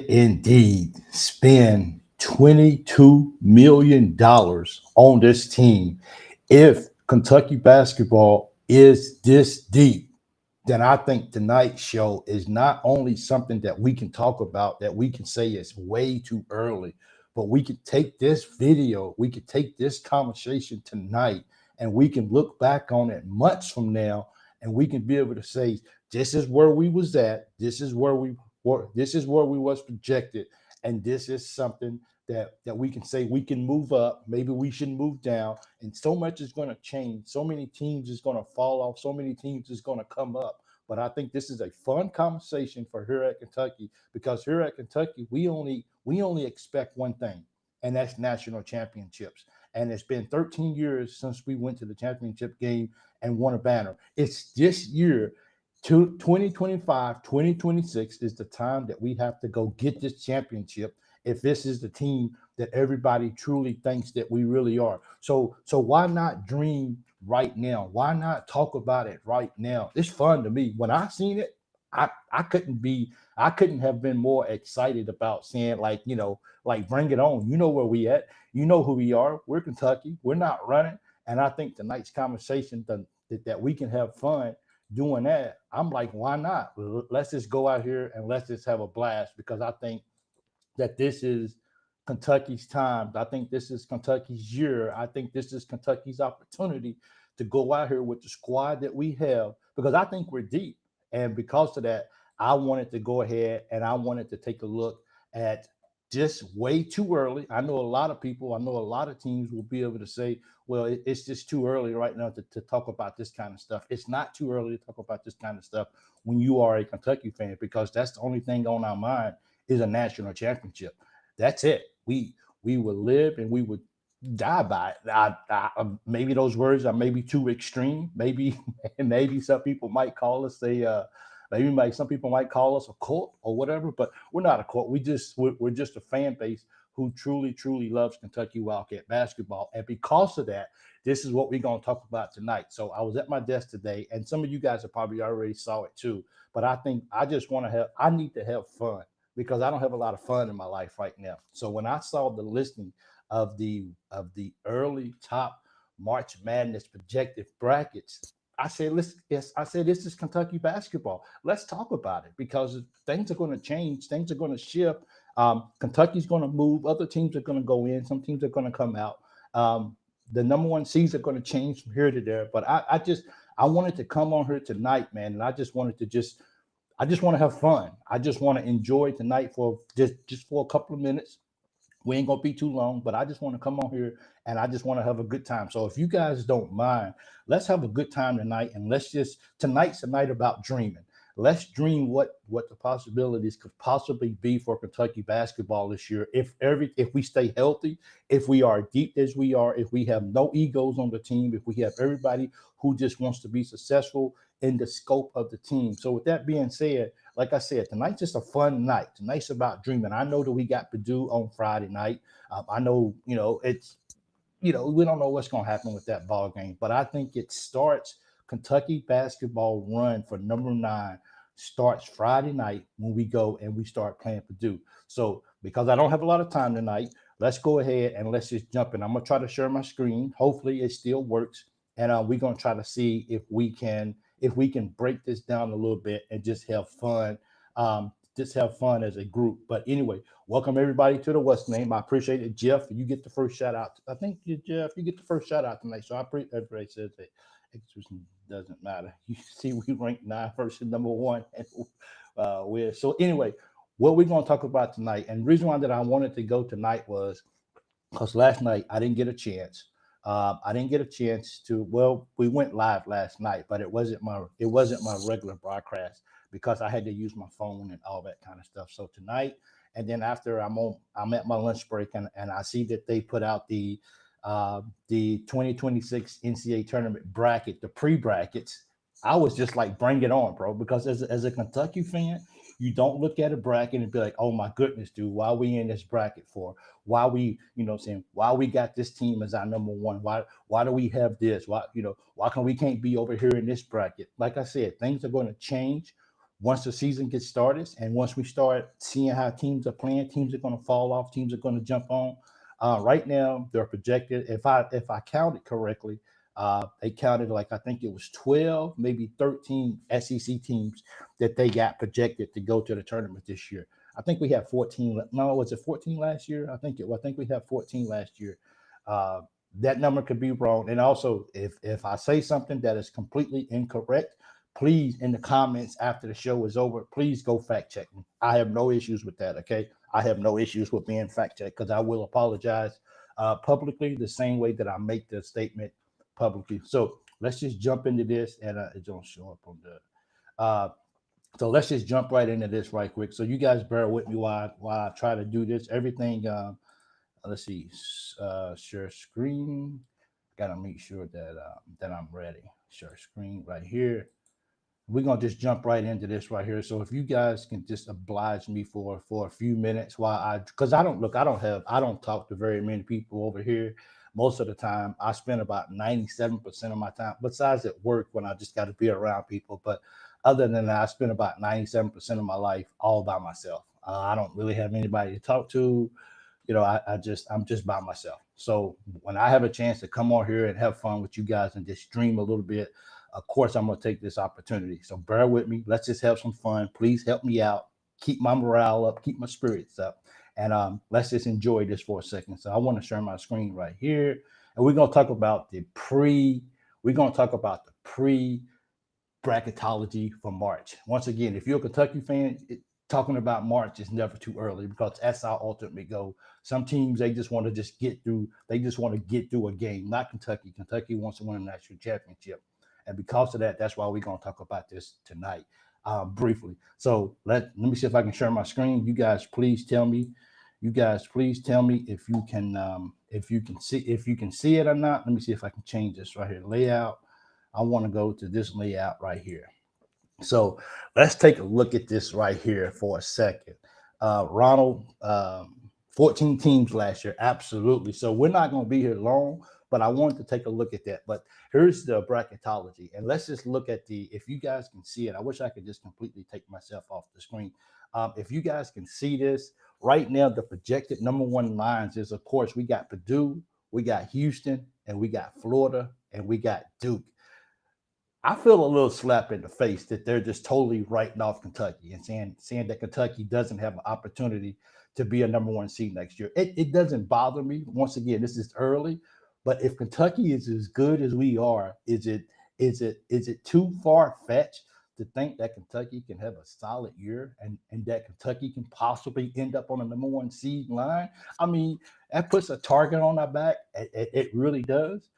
did indeed spend $22 million on this team. If Kentucky basketball is this deep, then I think tonight's show is not only something that we can talk about, that we can say it's way too early, but we could take this video, we could take this conversation tonight, and we can look back on it months from now, and we can be able to say, this is where we was at, this is where we were, this is where we was projected, and this is something that we can say we can move up, maybe we should move down, and so much is going to change. So many teams is going to fall off. So many teams is going to come up. But I think this is a fun conversation for here at Kentucky, because here at Kentucky we only expect one thing, and that's national championships. And it's been 13 years since we went to the championship game and won a banner. It's this year, 2025, 2026 is the time that we have to go get this championship, if this is the team that everybody truly thinks that we really are. So why not dream right now? Why not talk about it right now? It's fun to me. When I seen it, I couldn't have been more excited about saying, like, like, bring it on. You know where we at. You know who we are. We're Kentucky. We're not running. And I think tonight's conversation that we can have fun doing that. I'm like, why not? Let's just go out here and let's just have a blast, because I think that this is Kentucky's time. I think this is Kentucky's year. I think this is Kentucky's opportunity to go out here with the squad that we have, because I think we're deep. And because of that, I wanted to go ahead and I wanted to take a look at just way too early. I know a lot of people, I know a lot of teams will be able to say, well, it's just too early right now to talk about this kind of stuff. It's not too early to talk about this kind of stuff when you are a Kentucky fan, because that's the only thing on our mind is a national championship. That's it. We would live and we would die by it. Maybe those words are maybe too extreme. Maybe maybe some people might call us some people might call us a cult or whatever. But we're not a cult. We're just a fan base who truly loves Kentucky Wildcat basketball. And because of that, this is what we're going to talk about tonight. So I was at my desk today, and some of you guys have probably already saw it too. But I think I need to have fun, because I don't have a lot of fun in my life right now. So when I saw the listing of the early top March Madness projected brackets, I said, this is Kentucky basketball. Let's talk about it, because things are going to change, things are going to shift. Kentucky's going to move, other teams are going to go in, some teams are going to come out. The number one seeds are going to change from here to there. But I wanted to come on here tonight, man, and I just want to have fun. I just want to enjoy tonight for just for a couple of minutes. We ain't gonna be too long, but I just want to come on here and I just want to have a good time. So if you guys don't mind, let's have a good time tonight, and tonight's a night about dreaming. Let's dream what the possibilities could possibly be for Kentucky basketball this year. If we stay healthy, if we are deep as we are, if we have no egos on the team, if we have everybody who just wants to be successful in the scope of the team. So with that being said, like I said, tonight's just a fun night. Tonight's about dreaming. I know that we got Purdue on Friday night. I know, we don't know what's going to happen with that ball game, but I think it starts Kentucky basketball run for number 9 starts Friday night when we go and we start playing Purdue. So because I don't have a lot of time tonight, let's go ahead and let's just jump in. I'm going to try to share my screen. Hopefully it still works. And we're going to try to see if we can break this down a little bit and just have fun. Just have fun as a group. But anyway, welcome everybody to the What's Name. I appreciate it, Jeff. You get the first shout out. I think Jeff, you get the first shout out tonight. So everybody says that it doesn't matter. You see, we ranked 9 versus number 1, and so anyway, what we're going to talk about tonight, and the reason why that I wanted to go tonight was because last night I didn't get a chance. I didn't get a chance to. Well, we went live last night, but it wasn't my regular broadcast because I had to use my phone and all that kind of stuff. So tonight, and then after I'm at my lunch break, and I see that they put out the 2026 NCAA tournament bracket, the pre-brackets. I was just like, bring it on, bro, because as a Kentucky fan, you don't look at a bracket and be like, oh my goodness, dude, why are we in this bracket for? Why we, why we got this team as our number 1? Why do we have this? Why can we can't be over here in this bracket? Like I said, things are going to change once the season gets started and once we start seeing how teams are playing, teams are going to fall off, teams are going to jump on. Right now, they're projected. If I counted correctly, they counted like I think it was 12, maybe 13 SEC teams that they got projected to go to the tournament this year. I think we had 14. No, was it 14 last year? I think we had 14 last year. Uh, that number could be wrong. And also, if I say something that is completely incorrect, please in the comments after the show is over, please go fact check me. I have no issues with that. Okay, I have no issues with being fact checked because I will apologize publicly the same way that I make the statement publicly. So let's just jump into this, and it don't show up on the. So let's just jump right into this right quick. So you guys bear with me while I try to do this. Everything. Let's see. Share screen. Gotta make sure that I'm ready. Share screen right here. We're gonna just jump right into this right here. So if you guys can just oblige me for a few minutes while because I don't talk to very many people over here. Most of the time, I spend about 97% of my time, besides at work when I just got to be around people. But other than that, I spend about 97% of my life all by myself. I don't really have anybody to talk to. I'm just by myself. So when I have a chance to come on here and have fun with you guys and just stream a little bit, of course I'm gonna take this opportunity. So bear with me. Let's just have some fun. Please help me out. Keep my morale up. Keep my spirits up. And let's just enjoy this for a second. So I want to share my screen right here, and we're gonna talk about the pre. We're gonna talk about the pre bracketology for March. Once again, if you're a Kentucky fan, talking about March is never too early because that's our ultimate goal. Some teams they just want to just get through. They just want to get through a game. Not Kentucky. Kentucky wants to win a national championship, and because of that, that's why we're gonna talk about this tonight briefly. So let me see if I can share my screen. You guys, please tell me. You guys, please tell me if you can see it or not. Let me see if I can change this right here. Layout. I want to go to this layout right here. So let's take a look at this right here for a second. Ronald, 14 teams last year. Absolutely. So we're not going to be here long, but I wanted to take a look at that. But here's the bracketology. And let's just look at if you guys can see it, I wish I could just completely take myself off the screen. If you guys can see this right now, the projected number one lines is, of course, we got Purdue, we got Houston, and we got Florida, and we got Duke. I feel a little slap in the face that they're just totally writing off Kentucky and saying that Kentucky doesn't have an opportunity to be a number one seed next year. It doesn't bother me. Once again, this is early, but if Kentucky is as good as we are, is it too far fetched to think that Kentucky can have a solid year and that Kentucky can possibly end up on the number one seed line? I mean, that puts a target on our back. It really does.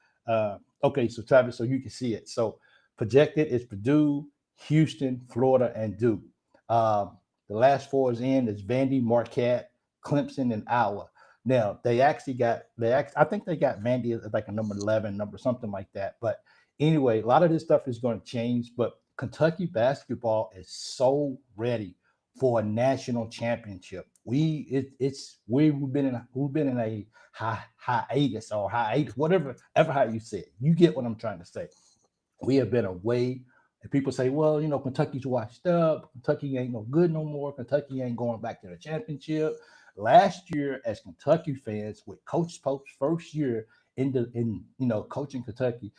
Okay, so Travis, so you can see it. So projected is Purdue, Houston, Florida, and Duke. The last four is Vandy, Marquette, Clemson, and Iowa. Now I think they got Vandy as like a number 11, number something like that. But anyway, a lot of this stuff is going to change. But Kentucky basketball is so ready for a national championship. We've been in a hiatus, whatever how you say it. You get what I'm trying to say. We have been away, and people say, well, Kentucky's washed up. Kentucky ain't no good no more. Kentucky ain't going back to the championship. Last year, as Kentucky fans, with Coach Pope's first year in coaching Kentucky,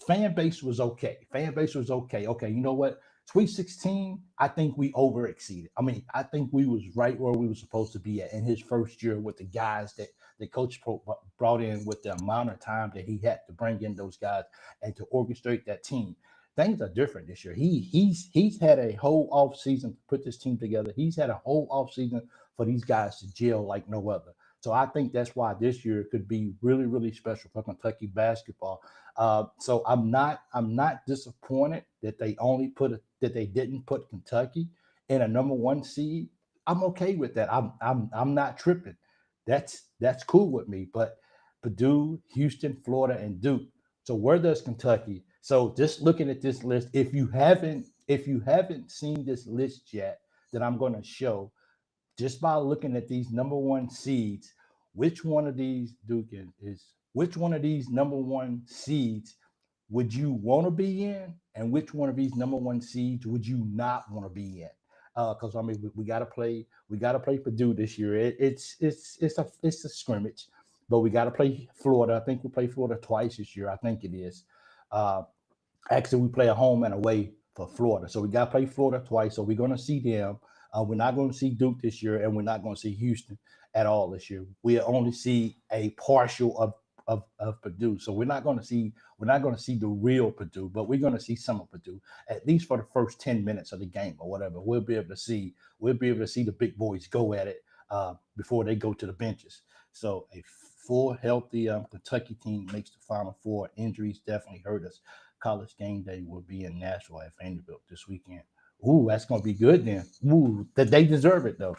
fan base was okay. Okay, you know what? Sweet 16, I think we overexceeded. I mean, I think we was right where we were supposed to be at in his first year with the guys that Coach Pope brought in, with the amount of time that he had to bring in those guys and to orchestrate that team. Things are different this year. He's had a whole off season to put this team together. He's had a whole off season for these guys to gel like no other. So I think that's why this year could be really, really special for Kentucky basketball. So I'm not disappointed that they didn't put Kentucky in a number one seed. I'm okay with that. I'm not tripping. That's cool with me. But Purdue, Houston, Florida, and Duke. So where does Kentucky? So just looking at this list, if you haven't seen this list yet, that I'm going to show, just by looking at these number one seeds, which one of these which one of these number one seeds would you want to be in, and which one of these number one seeds would you not want to be in? Because I mean, we got to play. We got to play Purdue this year. It's a scrimmage, but we got to play Florida. I think we play Florida twice this year. I think it is. Uh, Actually, we play a home and away for Florida, so we got to play Florida twice. So we're going to see them. We're not going to see Duke this year, and we're not going to see Houston at all this year. We only see a partial of Purdue, so we're not going to see the real Purdue, but we're going to see some of Purdue at least for the first 10 minutes of the game or whatever. We'll be able to see the big boys go at it before they go to the benches. So a full healthy Kentucky team makes the Final Four. Injuries definitely hurt us. College game day will be in Nashville at Vanderbilt this weekend. Ooh, that's gonna be good then. Ooh, that they deserve it though.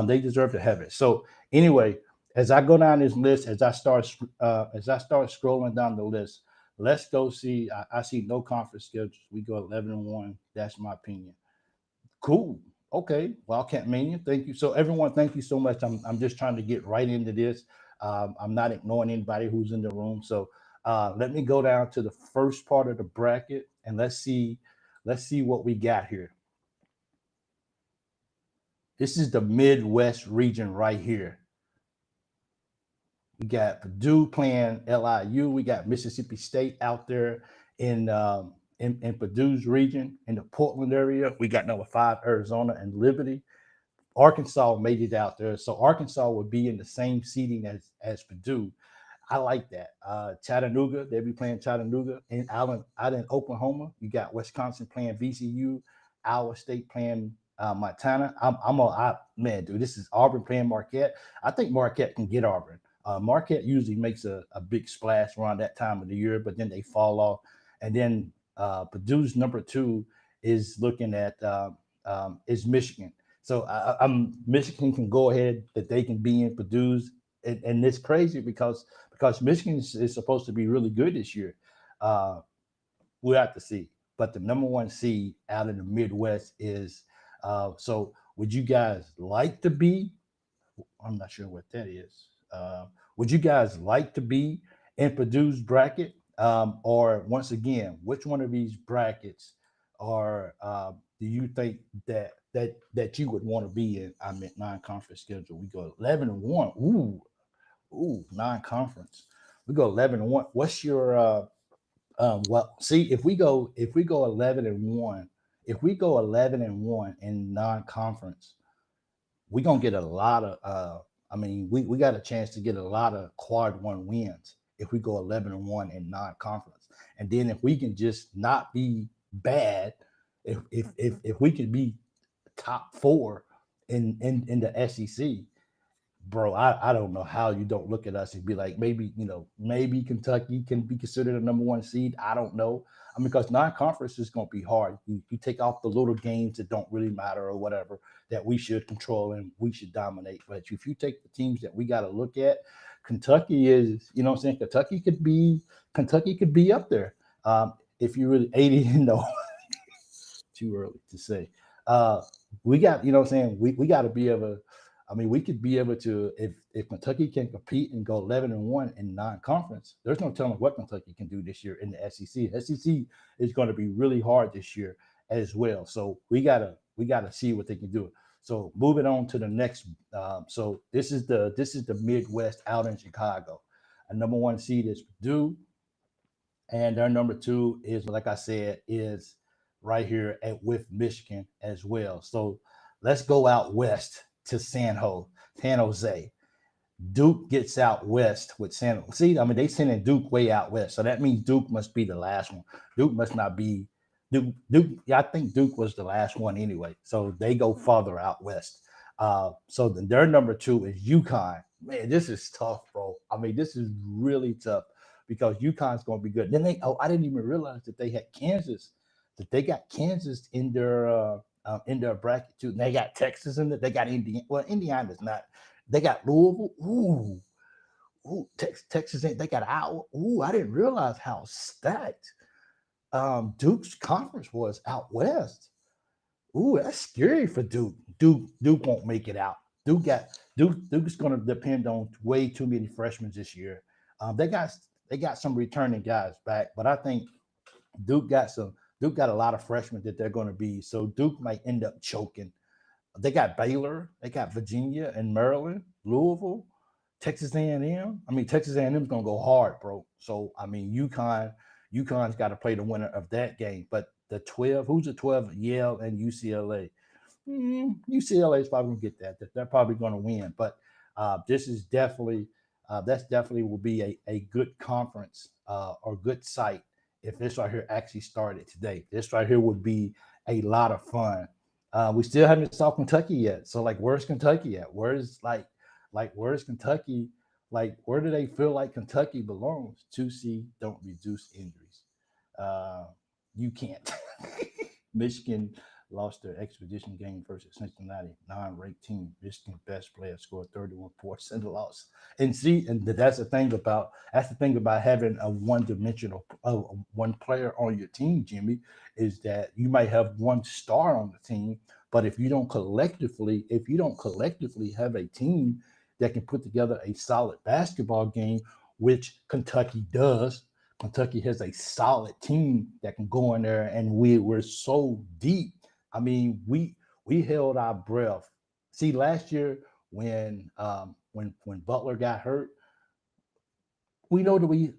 They deserve to have it. So anyway, as I go down this list, as I start scrolling down the list, let's go see. I see no conference schedules. We go 11-1. That's my opinion. Cool. Okay. Wildcat Mania. Thank you. So everyone, thank you so much. I'm just trying to get right into this. I'm not ignoring anybody who's in the room. So let me go down to the first part of the bracket and let's see what we got here. This is the Midwest region right here. We got Purdue playing LIU. We got Mississippi State out there in Purdue's region in the Portland area. We got number 5 Arizona and Liberty. Arkansas made it out there, so Arkansas would be in the same seating as Purdue. I like that. Chattanooga, they'll be playing Chattanooga. Out in Oklahoma, you got Wisconsin playing VCU, Iowa State playing Montana. Man, dude, this is Auburn playing Marquette. I think Marquette can get Auburn. Marquette usually makes a big splash around that time of the year, but then they fall off. And then Purdue's number 2 is looking at is Michigan. So Michigan can go ahead that they can be in Purdue's, and it's crazy because Michigan is supposed to be really good this year. We'll have to see. But the number 1 seed out of the Midwest is so. Would you guys like to be? I'm not sure what that is. Would you guys like to be in Purdue's bracket? Or once again, which one of these brackets are do you think that you would want to be in? I mean, non-conference schedule. We go 11-1. Ooh, non-conference. We go 11-1. What's your well, see, if we go 11-1, if we go 11-1 in non-conference, we're gonna get a lot of I mean, we got a chance to get a lot of quad 1 wins if we go 11-1 in non-conference. And then if we can just not be bad, if we can be top 4 in the SEC, bro, I don't know how you don't look at us and be like, maybe Kentucky can be considered a number 1 seed. I don't know. I mean, because non-conference is going to be hard. You take off the little games that don't really matter or whatever that we should control and we should dominate. But if you take the teams that we got to look at, Kentucky is, you know what I'm saying? Kentucky could be up there. If you really 80, too early to say. We got, you know what I'm saying? We got to be able to, I mean, we could be able to, if Kentucky can compete and go 11-1 in non-conference, there's no telling what Kentucky can do this year in the SEC. SEC is going to be really hard this year as well. So we gotta see what they can do. So moving on to the next. So this is the Midwest out in Chicago. A number 1 seed is Purdue, and their number 2 is, like I said, is right here with Michigan as well. So let's go out west to San Jose. Duke gets out west with San Jose. See, I mean, they sending Duke way out west. So that means Duke must be the last one. Duke must not be Duke. Yeah, I think Duke was the last one anyway. So they go farther out west. So their number 2 is UConn. Man, this is tough, bro. I mean, this is really tough because UConn's going to be good. Then I didn't even realize that they had Kansas, that they got Kansas in their bracket too. And they got Texas in it. They got Indiana. Well, Indiana's not. They got Louisville. Texas ain't. They got Iowa. I didn't realize how stacked Duke's conference was out west. That's scary for Duke. Duke won't make it out. Duke's going to depend on way too many freshmen this year. They got some returning guys back, but I think Duke got Duke got a lot of freshmen that they're going to be. So Duke might end up choking. They got Baylor, they got Virginia and Maryland, Louisville, Texas A&M. I mean, Texas A&M is gonna go hard, bro. So I mean, UConn's got to play the winner of that game. But the 12, who's the 12? Yale and UCLA. UCLA is probably gonna get that. They're probably gonna win. But this is definitely that's definitely will be a good conference or good site if this right here actually started today. This right here would be a lot of fun. We still haven't saw Kentucky yet. So like, where's Kentucky at? Where's Kentucky? Like, where do they feel like Kentucky belongs? 2C, don't reduce injuries. Uh, you can't. Michigan lost their expedition game versus Cincinnati, non-ranked team. Michigan's best player scored 31 points in the loss. And see, and that's the thing about having a one-dimensional one player on your team, Jimmy, is that you might have one star on the team, but if you don't collectively have a team that can put together a solid basketball game, which Kentucky does. Kentucky has a solid team that can go in there, and we're so deep. I mean, we held our breath. See, last year when Butler got hurt, we know that we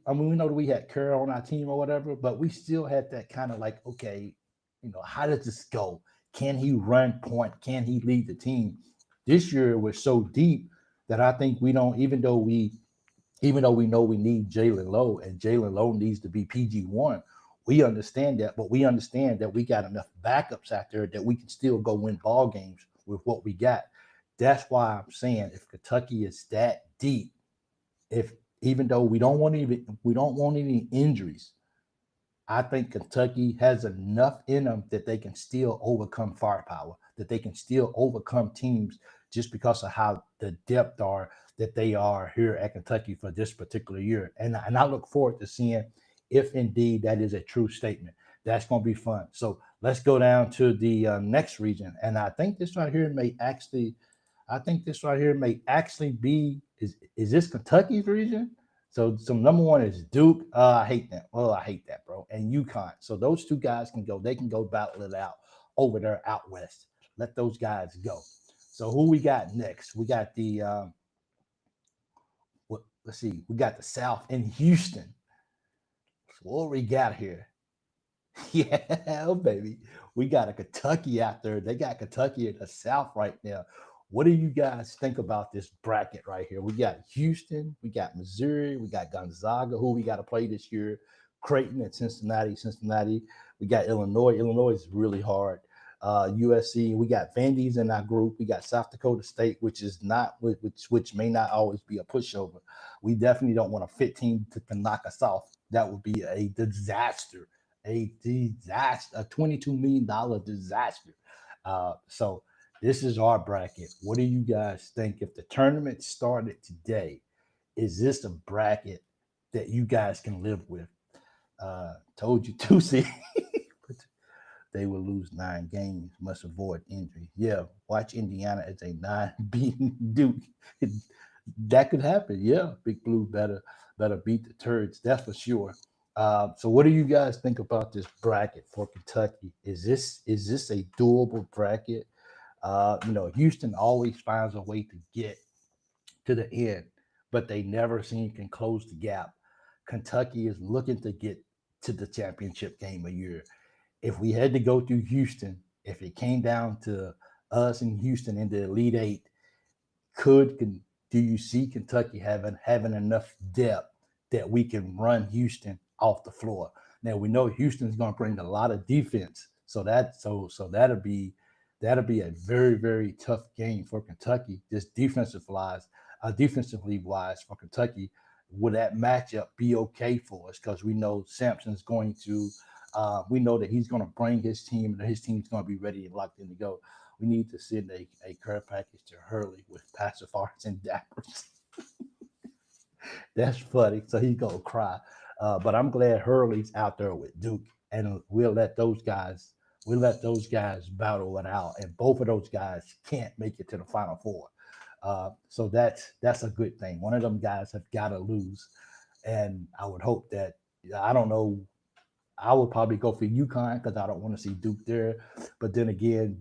had Kerr on our team or whatever, but we still had that kind of like, okay, how does this go? Can he run point? Can he lead the team? This year we're so deep that I think we don't, even though we know we need Jalen Lowe and Jalen Lowe needs to be PG1, we understand that, but we understand that we got enough backups out there that we can still go win ball games with what we got. That's why I'm saying if Kentucky is that deep, if even though we don't want any injuries, I think Kentucky has enough in them that they can still overcome firepower, that they can still overcome teams just because of how the depth are that they are here at Kentucky for this particular year. And I look forward to seeing if indeed that is a true statement. That's going to be fun. So let's go down to the next region. And I think this right here may actually be is this Kentucky's region? So number one is Duke. I hate that. Oh, I hate that, bro. And UConn. So those two guys can go. They can go battle it out over there out west. Let those guys go. So who we got next? We got the let's see. We got the South in Houston. So what we got here? Yeah, baby. We got a Kentucky out there. They got Kentucky in the South right now. What do you guys think about this bracket right here? We got Houston, we got Missouri, we got Gonzaga, who we got to play this year, Creighton and Cincinnati. We got Illinois. Illinois is really hard. USC. We got Vandy's in our group. We got South Dakota State, which may not always be a pushover. We definitely don't want a 15 to knock us off. That would be a disaster. A $22 million disaster. So this is our bracket. What do you guys think? If the tournament started today, is this a bracket that you guys can live with? Told you to see. They will lose 9 games, must avoid injury. Yeah, watch Indiana as a 9-beaten Duke. That could happen. Yeah, Big Blue better beat the Turds. That's for sure. So what do you guys think about this bracket for Kentucky? Is this a doable bracket? Houston always finds a way to get to the end, but they never seem can close the gap. Kentucky is looking to get to the championship game a year. If we had to go through Houston, if it came down to us in Houston in the Elite Eight, do you see Kentucky having enough depth that we can run Houston off the floor? Now we know Houston's going to bring a lot of defense, so that'll be a very, very tough game for Kentucky. Just defensively wise for Kentucky. Would that matchup be okay for us? Because we know Sampson's going to. We know that he's going to bring his team, and his team's going to be ready and locked in to go. We need to send a care package to Hurley with pacifiers and dappers. That's funny. So he's going to cry. But I'm glad Hurley's out there with Duke, and we'll let those guys battle it out. And both of those guys can't make it to the Final Four. So that's a good thing. One of them guys have got to lose. And I would hope that, I don't know I would probably go for UConn because I don't want to see Duke there. But then again,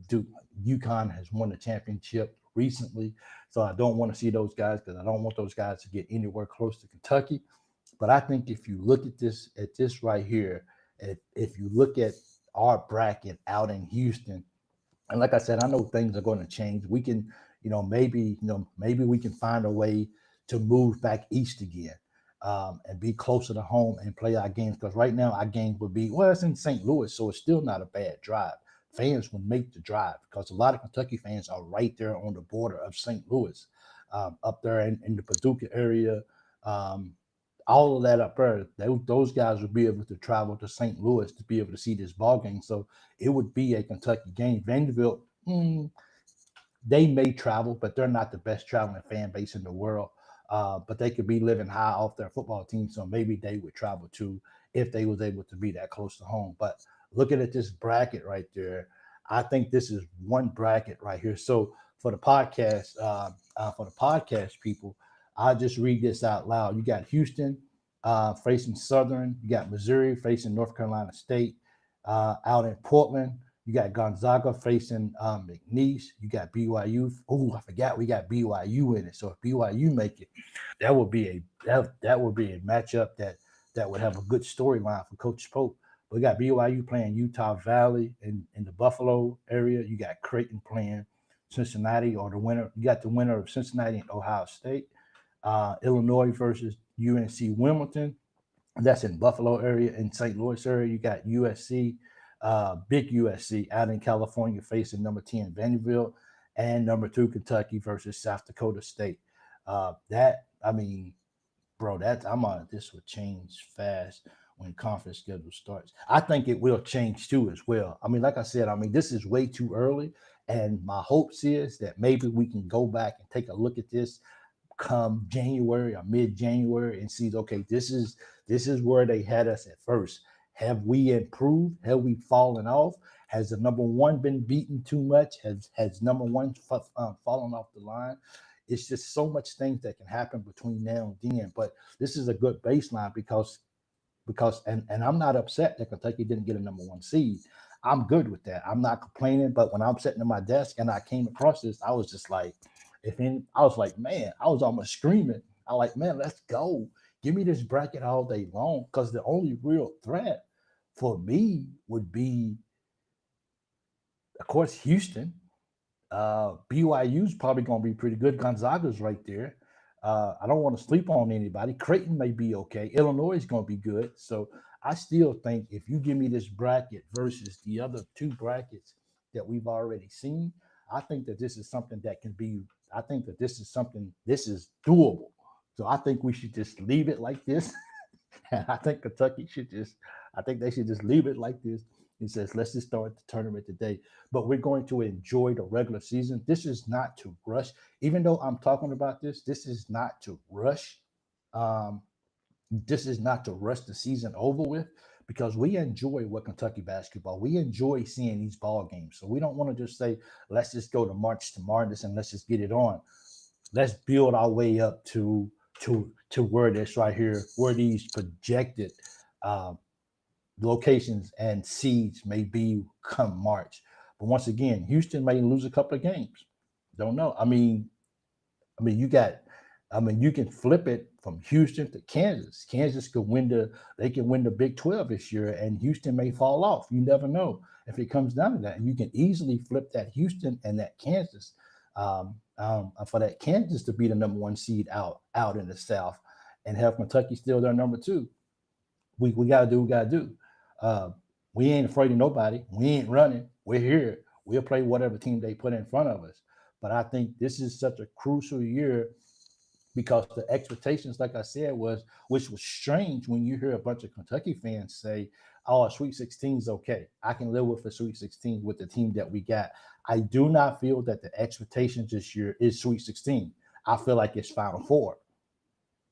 UConn has won the championship recently, so I don't want to see those guys because I don't want those guys to get anywhere close to Kentucky. But I think if you look at this right here, if you look at our bracket out in Houston, and like I said, I know things are going to change. We can, maybe we can find a way to move back east again, and be closer to home and play our games. Because right now our game would be, well, it's in St. Louis, so it's still not a bad drive. Fans would make the drive because a lot of Kentucky fans are right there on the border of St. Louis, up there in the Paducah area. Um, all of that up there, those guys would be able to travel to St. Louis to be able to see this ball game. So it would be a Kentucky game. Vanderbilt, they may travel, but they're not the best traveling fan base in the world. But they could be living high off their football team, so maybe they would travel too if they was able to be that close to home. But looking at this bracket right there, I think this is one bracket right here. So for the podcast people, I'll just read this out loud. You got Houston facing Southern. You got Missouri facing North Carolina State. Out in Portland, you got Gonzaga facing McNeese. You got BYU. Oh, I forgot we got BYU in it. So if BYU make it, that would be that would be a matchup that would have a good storyline for Coach Pope. But we got BYU playing Utah Valley in the Buffalo area. You got Creighton playing Cincinnati, or the winner. You got the winner of Cincinnati and Ohio State. Illinois versus UNC Wilmington. That's in Buffalo area. In St. Louis area, you got USC, big USC out in California facing number 10 Vanderbilt, and number 2 Kentucky versus South Dakota State. This would change fast when conference schedule starts. I think it will change too as well. I mean, like I said, this is way too early, and my hopes is that maybe we can go back and take a look at this come January or mid-January and see, okay, this is where they had us at first. Have we improved? Have we fallen off? Has the number one been beaten too much? Has number one fallen off the line? It's just so much things that can happen between now and then. But this is a good baseline because I'm not upset that Kentucky didn't get a number one seed. I'm good with that. I'm not complaining. But when I'm sitting at my desk and I came across this, I was just like, I was like, man, I was almost screaming. I like, man, let's go. Give me this bracket all day long, because the only real threat for me would be, of course, Houston. BYU's probably going to be pretty good. Gonzaga's right there. I don't want to sleep on anybody. Creighton may be okay. Illinois is going to be good. So I still think if you give me this bracket versus the other two brackets that we've already seen, I think that this is something that can be, I think that this is doable. So I think we should just leave it like this. And I think Kentucky they should just leave it like this. He says, let's just start the tournament today. But we're going to enjoy the regular season. This is not to rush. Even though I'm talking about this is not to rush. This is not to rush the season over with, because we enjoy what Kentucky basketball. We enjoy seeing these ball games. So we don't want to just say, let's just go to March to Madness and let's just get it on. Let's build our way up to where this right here, where these projected locations and seeds may be come March. But once again, Houston may lose a couple of games. Don't know. You can flip it from Houston to Kansas. Kansas could win the Big 12 this year, and Houston may fall off. You never know if it comes down to that. And you can easily flip that Houston and that Kansas, for that Kansas to be the number one seed out in the South, and have Kentucky still their number 2. We gotta do what we gotta do. We ain't afraid of nobody. We ain't running. We're here. We'll play whatever team they put in front of us. But I think this is such a crucial year, because the expectations, like I said, which was strange when you hear a bunch of Kentucky fans say, oh, a Sweet 16 is okay. I can live with a Sweet 16 with the team that we got. I do not feel that the expectations this year is Sweet 16. I feel like it's Final Four.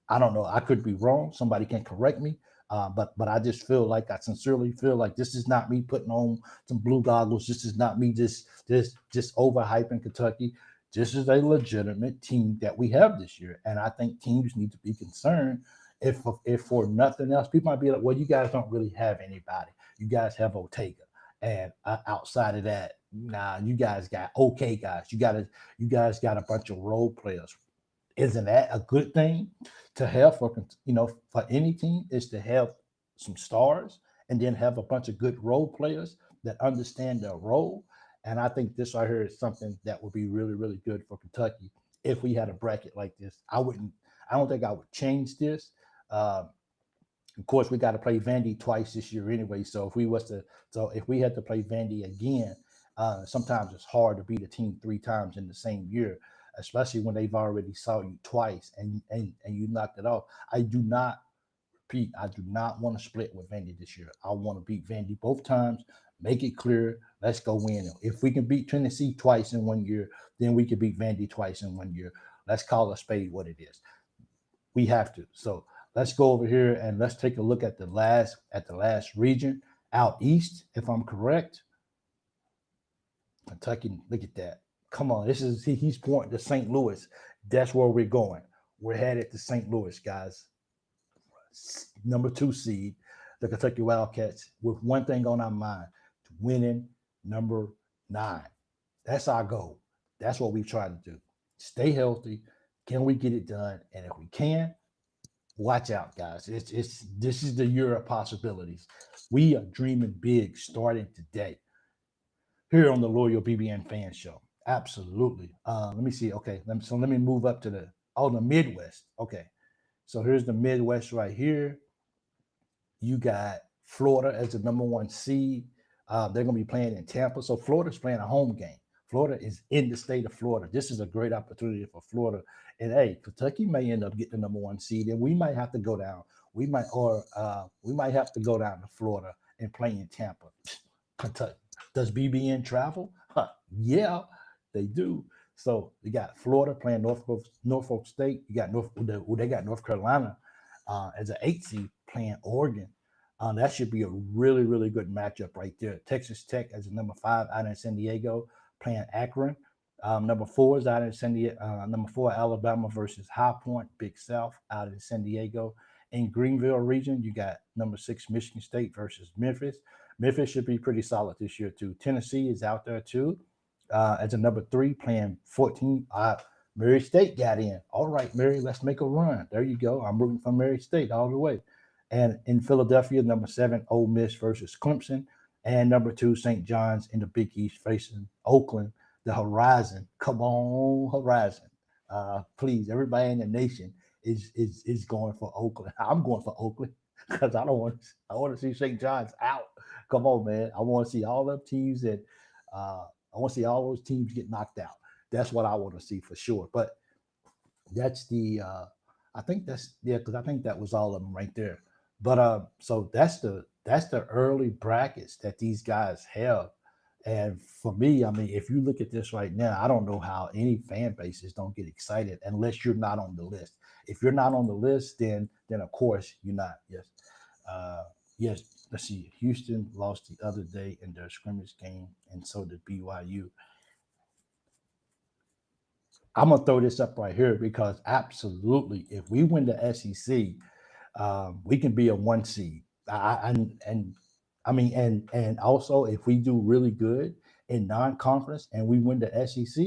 I don't know. I could be wrong. Somebody can correct me. But I just I sincerely feel like this is not me putting on some blue goggles. This is not me just overhyping Kentucky. This is a legitimate team that we have this year. And I think teams need to be concerned if for nothing else. People might be like, well, you guys don't really have anybody. You guys have Ortega, and outside of that, nah, you guys got okay guys. You guys got a bunch of role players. Isn't that a good thing to have for for any team? Is to have some stars and then have a bunch of good role players that understand their role. And I think this right here is something that would be really, really good for Kentucky if we had a bracket like this. I don't think I would change this. Uh, of course, we got to play Vandy twice this year anyway. So if we had to play Vandy again, sometimes it's hard to beat a team 3 times in the same year, especially when they've already saw you twice and you knocked it off. I do not repeat. I do not want to split with Vandy this year. I want to beat Vandy both times. Make it clear. Let's go win. If we can beat Tennessee twice in 1 year, then we can beat Vandy twice in 1 year. Let's call a spade what it is. We have to. So let's go over here and let's take a look at the last region out east. If I'm correct, Kentucky. Look at that. Come on, he's pointing to St. Louis. That's where we're going. We're headed to St. Louis, guys. Number 2 seed, the Kentucky Wildcats, with one thing on our mind: to winning number 9. That's our goal. That's what we try to do. Stay healthy. Can we get it done? And if we can, watch out, guys. This is the year of possibilities. We are dreaming big starting today here on the Loyal BBN Fan Show. Absolutely. Let me see. Okay, let me move up to the Midwest. Okay, so here's the Midwest right here. You got Florida as the number 1 seed. They're going to be playing in Tampa. So Florida's playing a home game. Florida is in the state of Florida. This is a great opportunity for Florida. And hey, Kentucky may end up getting the number 1 seed, and we might have to go down. We might have to go down to Florida and play in Tampa. Kentucky. Does BBN travel? Huh, yeah, they do. So you got Florida playing Norfolk State. You got they got North Carolina as an 8 seed playing Oregon. That should be a really, really good matchup right there. Texas Tech as a number 5 out in San Diego playing Akron. Number 4 is out in San Diego. Number 4, Alabama versus High Point, Big South out in San Diego. In Greenville region, you got number 6, Michigan State versus Memphis. Memphis should be pretty solid this year too. Tennessee is out there too as a number 3 playing 14. Murray State got in. All right, Murray, let's make a run. There you go. I'm rooting for Murray State all the way. And in Philadelphia, number 7, Ole Miss versus Clemson. And number 2, St. John's in the Big East facing Oakland, the Horizon. Come on, Horizon. Please, everybody in the nation is going for Oakland. I'm going for Oakland because I want to see St. John's out. Come on, man. I want to see all them teams that I want to see all those teams get knocked out. That's what I want to see for sure. But that's I think because I think that was all of them right there. But so that's the early brackets that these guys have. And for me, I mean, if you look at this right now, I don't know how any fan bases don't get excited unless you're not on the list. If you're not on the list, then of course you're not. Yes. Yes. Let's see. Houston lost the other day in their scrimmage game, and so did BYU. I'm gonna throw this up right here because absolutely, if we win the SEC, we can be a 1 seed. And also if we do really good in non-conference and we win the SEC,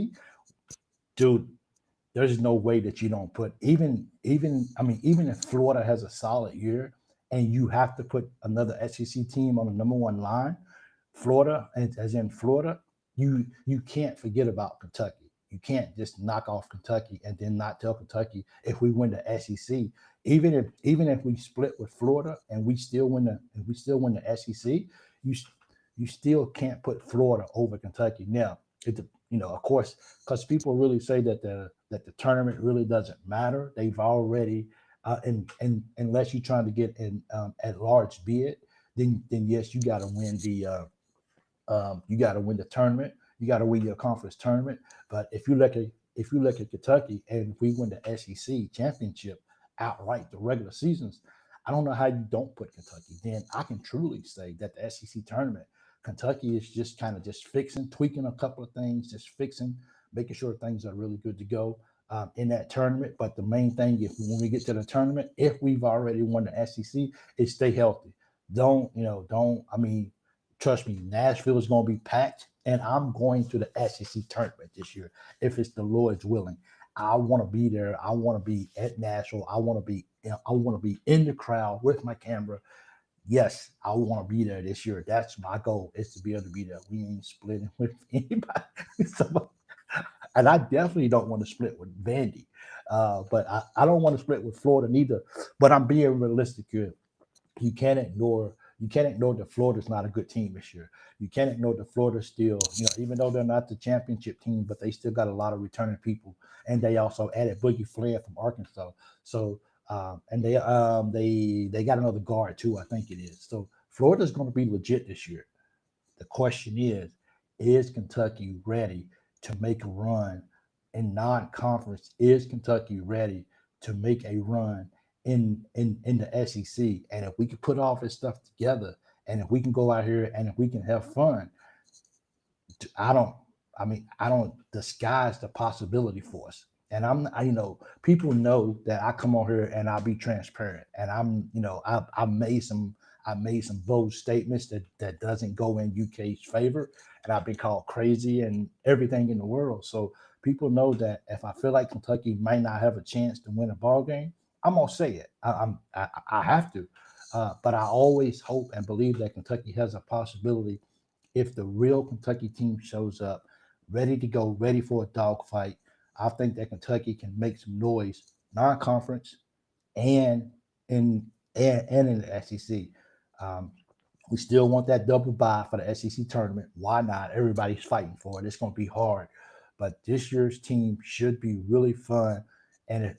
dude, there's no way that you don't put even if Florida has a solid year and you have to put another SEC team on the number 1 line, Florida, as in Florida, you can't forget about Kentucky. You can't just knock off Kentucky and then not tell Kentucky if we win the SEC. Even if we split with Florida and we still win the SEC, you still can't put Florida over Kentucky. Now, of course, because people really say that the tournament really doesn't matter. They've already and unless you're trying to get an at large bid, then yes, you got to win the tournament. You got to win your conference tournament. But if you look at Kentucky and if we win the SEC championship outright, the regular seasons, I don't know how you don't put Kentucky. Then I can truly say that the SEC tournament, Kentucky is just kind of just tweaking a couple of things, just fixing, making sure things are really good to go in that tournament. But the main thing, when we get to the tournament, if we've already won the SEC, is stay healthy. I mean, trust me, Nashville is going to be packed, and I'm going to the SEC tournament this year if it's the Lord's willing. I want to be there. I want to be at Nashville. I want to be in the crowd with my camera. Yes, I want to be there this year. That's my goal, is to be able to be there. We ain't splitting with anybody. So, and I definitely don't want to split with Vandy. But I don't want to split with Florida neither. But I'm being realistic here. You can't ignore that Florida's not a good team this year. You can't ignore that Florida still, even though they're not the championship team, but they still got a lot of returning people, and they also added Boogie Flair from Arkansas. So and they got another guard too, I think it is. So Florida's going to be legit this year. The question is Kentucky ready to make a run in non-conference? Is Kentucky ready to make a run in the SEC? And if we can put all this stuff together, and if we can go out here and if we can have fun, I don't. I don't disguise the possibility for us. And people know that I come on here and I'll be transparent. And I made some bold statements that doesn't go in UK's favor, and I've been called crazy and everything in the world. So people know that if I feel like Kentucky might not have a chance to win a ball game, I'm gonna say it. I have to. But I always hope and believe that Kentucky has a possibility if the real Kentucky team shows up, ready to go, ready for a dogfight. I think that Kentucky can make some noise, non-conference and and in the SEC. Um, we still want that double bye for the SEC tournament. Why not? Everybody's fighting for it. It's going to be hard, but this year's team should be really fun. And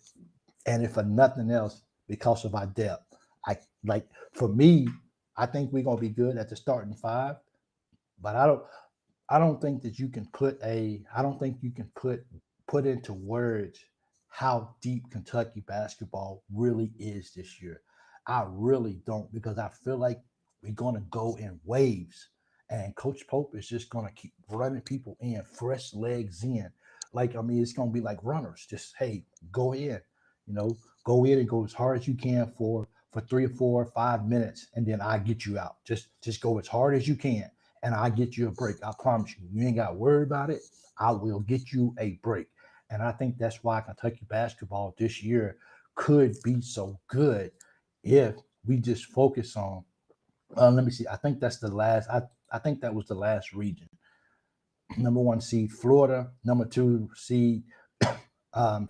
if for nothing else, because of our depth, I like for me, I think we're going to be good at the starting five. But I don't think that you can I don't think you can put into words how deep Kentucky basketball really is this year. I really don't, because I feel like we're gonna go in waves, and Coach Pope is just gonna keep running people in, fresh legs in. Like, I mean, it's gonna be like runners. Just, hey, go in, you know, go in and go as hard as you can for 3 or 4 or 5 minutes, and then I get you out. Just go as hard as you can, and I get you a break. I promise you. You ain't got to worry about it. I will get you a break. And I think that's why Kentucky basketball this year could be so good if we just focus on. Let me see. I think that's the last. I think that was the last region. Number one seed Florida. Number two seed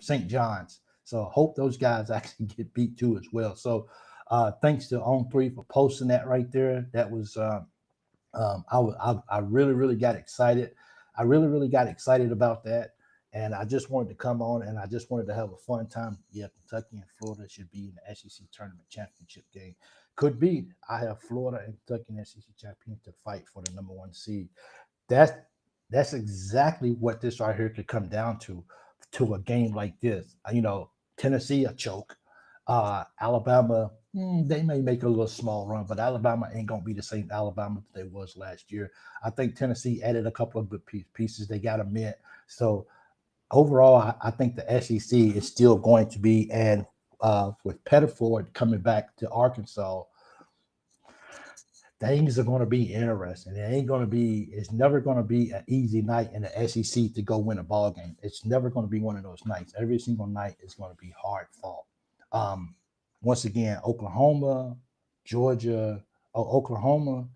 St. John's. So hope those guys actually get beat too as well. So thanks to On Three for posting that right there. That was I really, really got excited. I really, really got excited about that. And I just wanted to come on and I just wanted to have a fun time. Yeah, Kentucky and Florida should be in the SEC tournament championship game. Could be. I have Florida and Kentucky in the SEC champion to fight for the number one seed. That's that's exactly what this right here could come down to a game like this. Tennessee a choke. Alabama, they may make a little small run, but Alabama ain't gonna be the same Alabama that they was last year. I think Tennessee added a couple of good pieces. They got a mint. So overall, I think the SEC is still going to be, and with Pettiford coming back to Arkansas, things are going to be interesting. It's never going to be an easy night in the SEC to go win a ball game. It's never going to be one of those nights. Every single night is going to be hard fought. Um, Once again, Oklahoma, Georgia, LSU,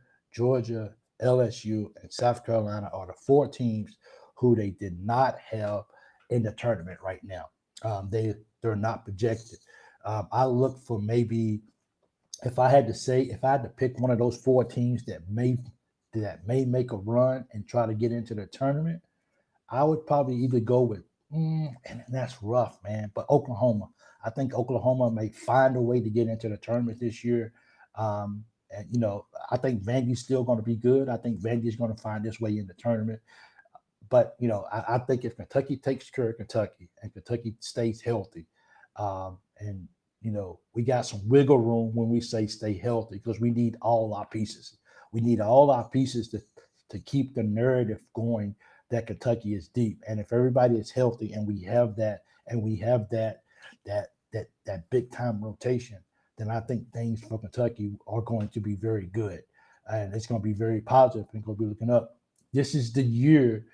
and South Carolina are the four teams who they did not have in the tournament right now. They're not projected. I look for maybe, if I had to pick one of those four teams that may make a run and try to get into the tournament, I would probably either go with, and that's rough, man, but Oklahoma. I think Oklahoma may find a way to get into the tournament this year. And I think Vandy's still going to be good. I think Vandy's going to find its way in the tournament. But I think if Kentucky takes care of Kentucky and Kentucky stays healthy, and we got some wiggle room when we say stay healthy, because we need all our pieces. We need all our pieces to keep the narrative going that Kentucky is deep. And if everybody is healthy and we have that big time rotation, then I think things for Kentucky are going to be very good. And it's going to be very positive and going to be looking up. This is the year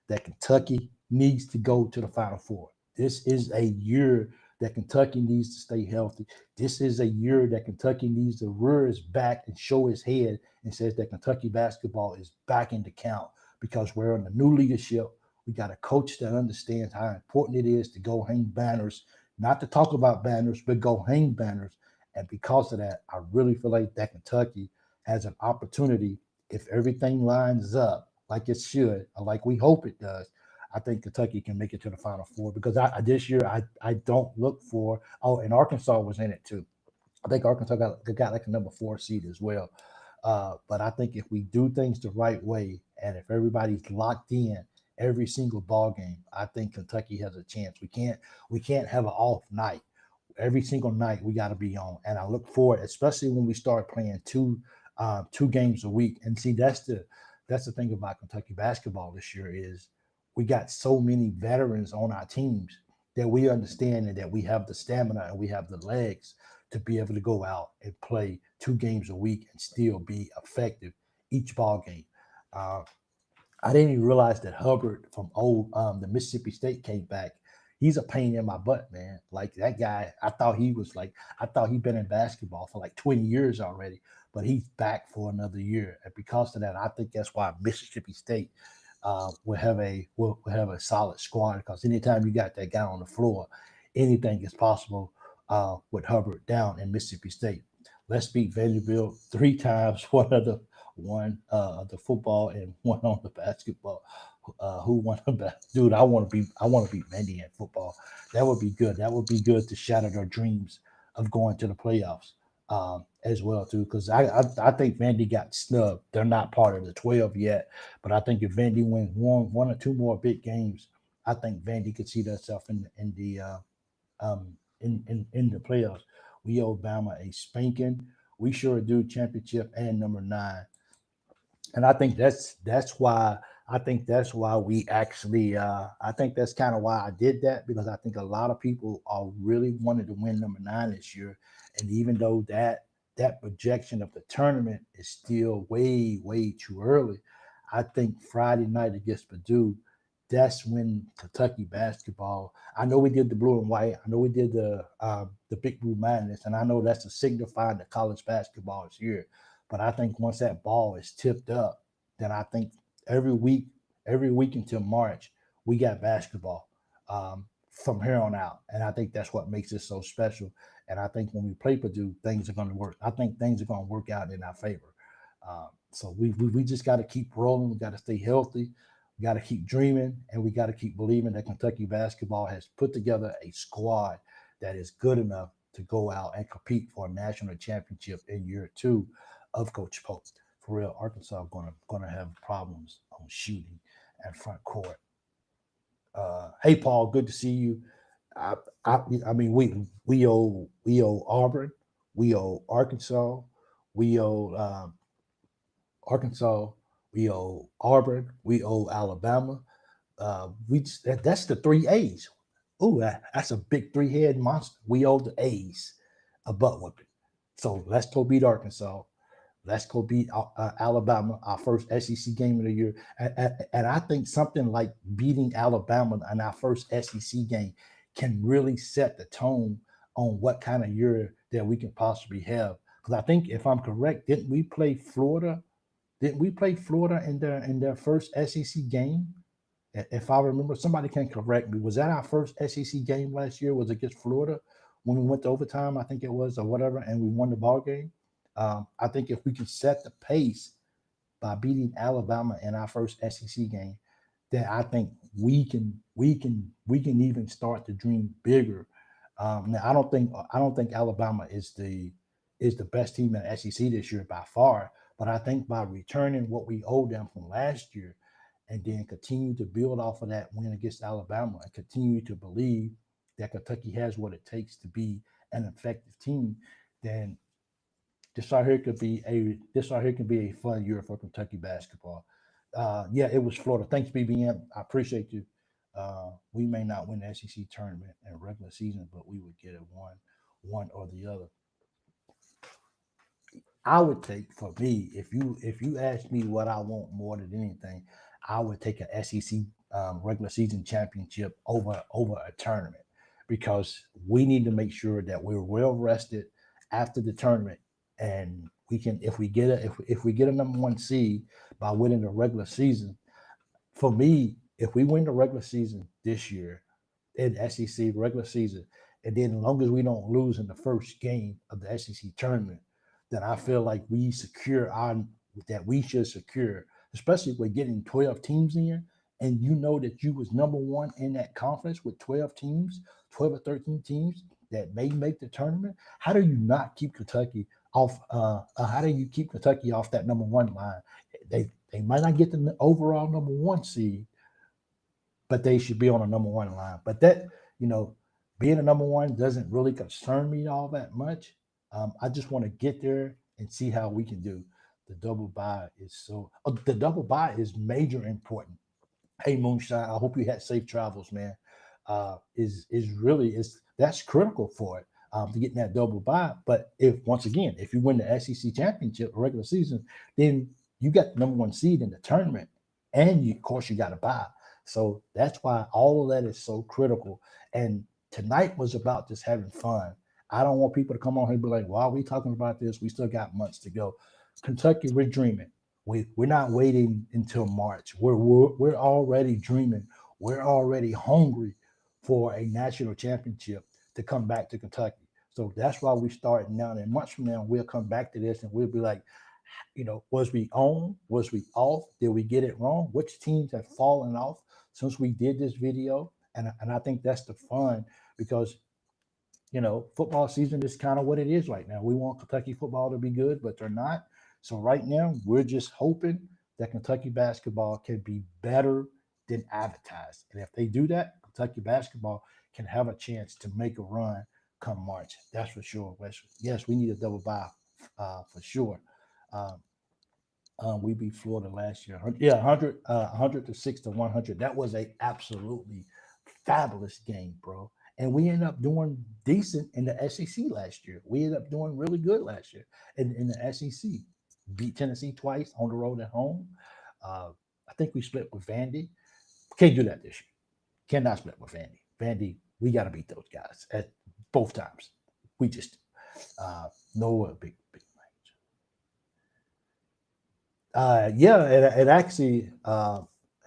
that Kentucky needs to go to the Final Four. This is a year that Kentucky needs to stay healthy. This is a year that Kentucky needs to rear its back and show its head and says that Kentucky basketball is back into count because we're in a new leadership. We got a coach that understands how important it is to go hang banners, not to talk about banners, but go hang banners. And because of that, I really feel like that Kentucky has an opportunity if everything lines up like it should, or like we hope it does. I think Kentucky can make it to the Final Four because this year I don't look for. Oh, and Arkansas was in it too. I think Arkansas got like a number 4 seed as well. But I think if we do things the right way and if everybody's locked in every single ball game, I think Kentucky has a chance. We can't have an off night. Every single night we got to be on, and I look forward, especially when we start playing two games a week. And see, that's the thing about Kentucky basketball this year is we got so many veterans on our teams that we understand and that we have the stamina and we have the legs to be able to go out and play 2 games a week and still be effective each ball game. Uh, I didn't even realize that Hubbard from the Mississippi State came back. He's a pain in my butt, man. Like that guy, I thought he'd been in basketball for like 20 years already, but he's back for another year. And because of that, I think that's why Mississippi State will have a solid squad. Because anytime you got that guy on the floor, anything is possible with Hubbard down in Mississippi State. Let's beat Vanderbilt 3 times, one of the football and one on the basketball. Who won the best? Dude, I want to beat Vandy in football. That would be good. That would be good to shatter their dreams of going to the playoffs as well too. Because I think Vandy got snubbed. They're not part of the 12 yet, but I think if Vandy wins one or two more big games, I think Vandy could see themselves in the playoffs. We owe Bama a spanking. We sure do. Championship and number 9. And I think that's why we actually I think that's kind of why I did that because I think a lot of people are really wanted to win number 9 this year. And even though that projection of the tournament is still way too early, I think Friday night against Purdue, that's when Kentucky basketball. I know we did the blue and white. I know we did the big blue madness, and I know that's a signifying that college basketball is here. But I think once that ball is tipped up, then I think every week, every week until March, we got basketball from here on out. And I think that's what makes it so special. And I think when we play Purdue, things are going to work. I think things are going to work out in our favor. So we just got to keep rolling. We got to stay healthy. We got to keep dreaming, and we got to keep believing that Kentucky basketball has put together a squad that is good enough to go out and compete for a national championship in year 2 of Coach Pope. For real, Arkansas gonna have problems on shooting and front court. Hey, Paul, good to see you. I, I mean, we owe Auburn, we owe Arkansas, we owe Arkansas, we owe Auburn, we owe Alabama. That's the 3 A's. Oh, that's a big 3-head monster. We owe the A's a butt whooping. So let's go beat Arkansas. Let's go beat Alabama, our first SEC game of the year. And I think something like beating Alabama in our first SEC game can really set the tone on what kind of year that we can possibly have. Because I think, if I'm correct, didn't we play Florida? Didn't we play Florida in their first SEC game? If I remember, somebody can correct me. Was that our first SEC game last year? Was it against Florida when we went to overtime? I think it was, or whatever, and we won the ball game. I think if we can set the pace by beating Alabama in our first SEC game, then I think we can even start to dream bigger. Now I don't think Alabama is the best team in the SEC this year by far, but I think by returning what we owe them from last year, and then continue to build off of that win against Alabama, and continue to believe that Kentucky has what it takes to be an effective team, then this right here can be a fun year for Kentucky basketball. Yeah, it was Florida. Thanks, BBM. I appreciate you. We may not win the SEC tournament in regular season, but we would get it one or the other. I would take, for me, if you ask me what I want more than anything, I would take an SEC regular season championship over a tournament, because we need to make sure that we're well rested after the tournament, and we can, if we get a number one seed by winning the regular season. For me, if we win the regular season this year in SEC regular season, and then as long as we don't lose in the first game of the SEC tournament, then I feel like we secure our that we should secure, especially with getting 12 teams in, and you know that you was number one in that conference with 12 teams, 12 or 13 teams that may make the tournament. How do you not keep Kentucky off? How do you keep Kentucky off that number one line? They might not get the overall number one seed, but they should be on a number one line. But that, you know, being a number one doesn't really concern me all that much. I just want to get there and see how we can do. The double bye is the double bye is major important. Hey Moonshine, I hope you had safe travels, man. Is really is That's critical for it, to get in that double bye. But if once again, if you win the SEC championship regular season, then you got the number one seed in the tournament, and of course you got a bye. So that's why all of that is so critical. And tonight was about just having fun. I don't want people to come on here and be like, "Why are we talking about this? We still got months to go." Kentucky, we're dreaming. We're not waiting until March. We're already dreaming. We're already hungry for a national championship to come back to Kentucky. So that's why we start now. And months from now, we'll come back to this and we'll be like, was we on? Was we off? Did we get it wrong? Which teams have fallen off since we did this video? And I think that's the fun, because football season is kind of what it is right now. We want Kentucky football to be good, but they're not. So right now, we're just hoping that Kentucky basketball can be better than advertised. And if they do that, Kentucky basketball can have a chance to make a run come March. That's for sure. Yes, we need a double bye, for sure. Um, we beat Florida last year. Yeah, 100 to 6 to 100. That was a absolutely fabulous game, bro. And we ended up doing decent in the SEC last year. We ended up doing really good last year in the SEC. Beat Tennessee twice on the road at home. Uh, I think we split with Vandy. Can't do that this year. Cannot split with Vandy. Vandy, we got to beat those guys at both times. We just no big. Yeah, and actually,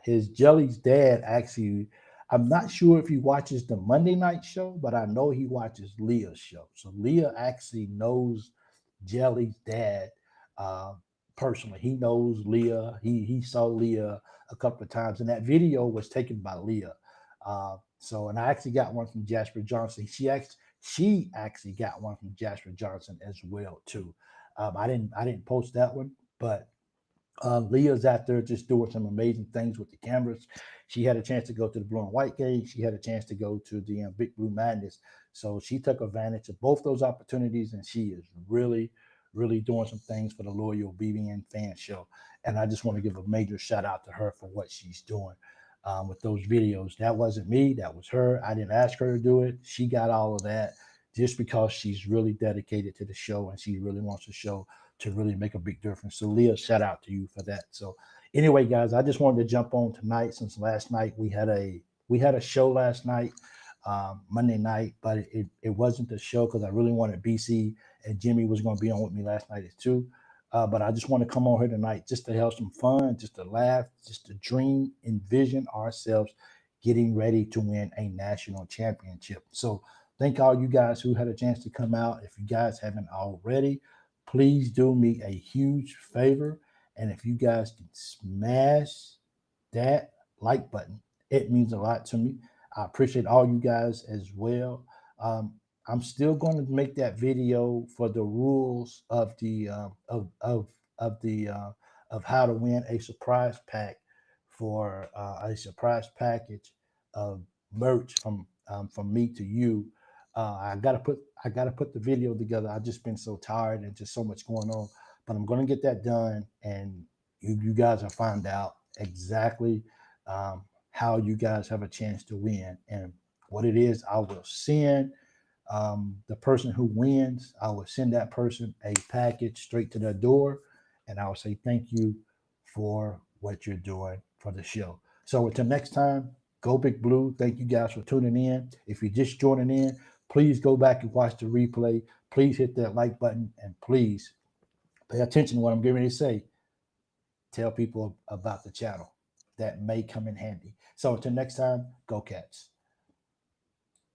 his Jelly's dad actually, I'm not sure if he watches the Monday night show, but I know he watches Leah's show. So Leah actually knows Jelly's dad, uh, personally. He knows Leah. He saw Leah a couple of times, and that video was taken by Leah. And I actually got one from Jasper Johnson. She actually got one from Jasper Johnson as well too. I didn't post that one, but Leah's out there just doing some amazing things with the cameras. She had a chance to go to the Blue and White game. She had a chance to go to the Big Blue Madness. So she took advantage of both those opportunities, and she is really, really doing some things for the loyal BBN fan show. And I just want to give a major shout out to her for what she's doing with those videos. That wasn't me. That was her. I didn't ask her to do it. She got all of that just because she's really dedicated to the show and she really wants to show to really make a big difference. So Leah, shout out to you for that. So anyway, guys, I just wanted to jump on tonight since last night we had a show last night, Monday night, but it wasn't the show because I really wanted BC and Jimmy was going to be on with me last night too. But I just want to come on here tonight just to have some fun, just to laugh, just to dream, envision ourselves getting ready to win a national championship. So thank all you guys who had a chance to come out. If you guys haven't already, please do me a huge favor. And if you guys can smash that like button, it means a lot to me. I appreciate all you guys as well. Um, I'm still going to make that video for the rules of the of the of how to win a surprise pack for a surprise package of merch from me to you. I gotta put the video together. I've just been so tired and just so much going on, but I'm gonna get that done, and you guys will find out exactly how you guys have a chance to win and what it is. I will send The person who wins, I will send that person a package straight to their door, and I will say thank you for what you're doing for the show. So until next time, go Big Blue. Thank you guys for tuning in. If you're just joining in, please go back and watch the replay. Please hit that like button, and please pay attention to what I'm getting ready to say. Tell people about the channel. That may come in handy. So until next time, go Cats.